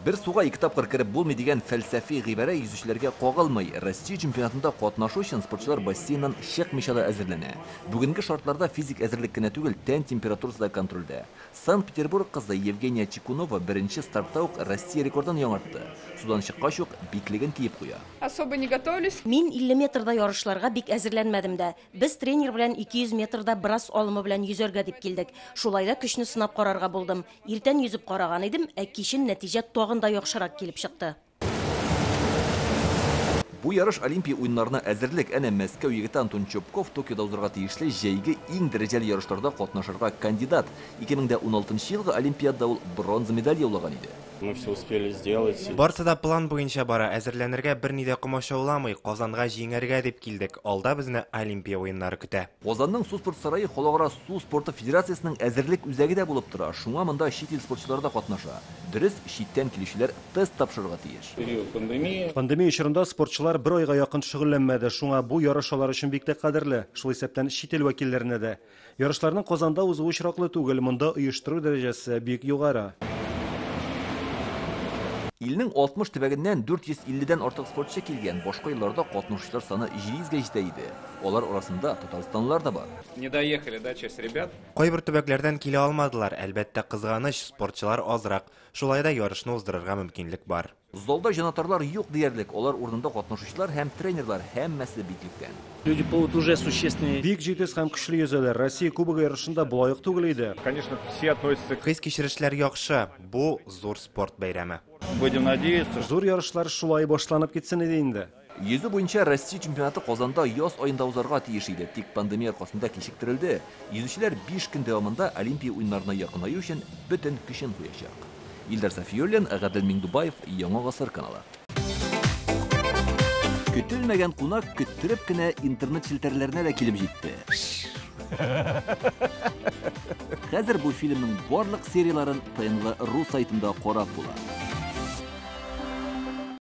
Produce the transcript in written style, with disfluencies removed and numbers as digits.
Bir суға екі тапқыр кіріп болмай деген фәлсәфи ғибара yüzүчеләргә кагылмый. Россия чемпионатында катнашу өчен спортчылар бассейннан шек мишада әзерләнә. Бүгенге шартларда физик әзерлек кенә түгел, тән температурасы да контрольдә. Санкт-Петербург кызы Евгения Чекунова беренче стартта ук Россия рекордын яңартты. Судан чыккач ук биклеген киеп куя. Особо не готовились. Мин 50 метрда ярышларга бик әзерләнмәдем дә. Без тренер белән 200 метрда брас алымы белән йөзәргә дип килдек. Шулай да көчне сынап карарга булдым. Иртән йөзеп караган идем, кичен нәтиҗә тагын да яхшырак килеп чыкты. Бу ярыш Олимпия уеннарына әзерлек. Әнә Мәскәү егете Антон Чопков Токиода узарга тиешле җәйге иң дәрәҗәле ярышларда катнашырга кандидат. 2016 елгы Олимпиадада ул бронза медаль яулаган иде. Мы все успели сделать. Барса да план буенча бара, әзерләнергә берни дә комачауламый, Казанга җиңәргә дип килдек. Алда безне Олимпия уеннары көтә. Казанның су спорт сарае Халыкара су спорты федерациясының әзерлек үзәге дә булып тора. Шуңа монда чит ил спортчылары да катнаша. Дөрес, читтән килүчеләр тест тапшырырга тиеш. Пандемия чорында спортчылар бер айга якын шөгыльләнмәде. Шуңа бу ярышлар өчен бик тә кадерле. Шул исәптән чит ил вәкилләренә дә. Ярышларның Казанда узуы очраклы түгел, монда оештыру дәрәҗәсе бик югары. Илнең 60 төбәгеннән 450дән артык спортчы килгән. Башка елларда катнашучылар саны 700-гә җитә иде. Алар арасында Татарстанлылар да бар. Не доехали, да, часть ребят? Кайбер төбәкләрдән килә алмадылар. Әлбәттә кызганыч, спортчылар азрак. Шулай да ярышны уздырырга мөмкинлек бар. Залда җанатарлар юк диярлек. Алар урынында катнашучылар һәм тренерлар һәммәсе биклектән. Люди получат уже существенные. Бик җитез һәм көчле йөзәләр. Россия кубогы ярышында булайык түгел иде. Конечно, все относятся к... Хис кичерешләр яхшы. Бу зур спорт бәйрәме. Будем надеяться. Зур ярышлар шулай башланып китсен иде инде. Йөзү буенча Россия чемпионаты Казанда яз айында узарга тиеш иде. Тик пандемия аркасында кичектерелде. Йөзүчеләр 5 көн дәвамында Олимпия уеннарына якынаю өчен бөтен көчен куячак. Илдар Сафиуллин, Гадел Миңдубаев, Яңа гасыр каналы. Көтелмәгән кунак көттереп кенә интернет челтәрләренә дә килеп җитте. Хәзер бу фильмның барлык серияларын ТНВ.ру сайтында карап була.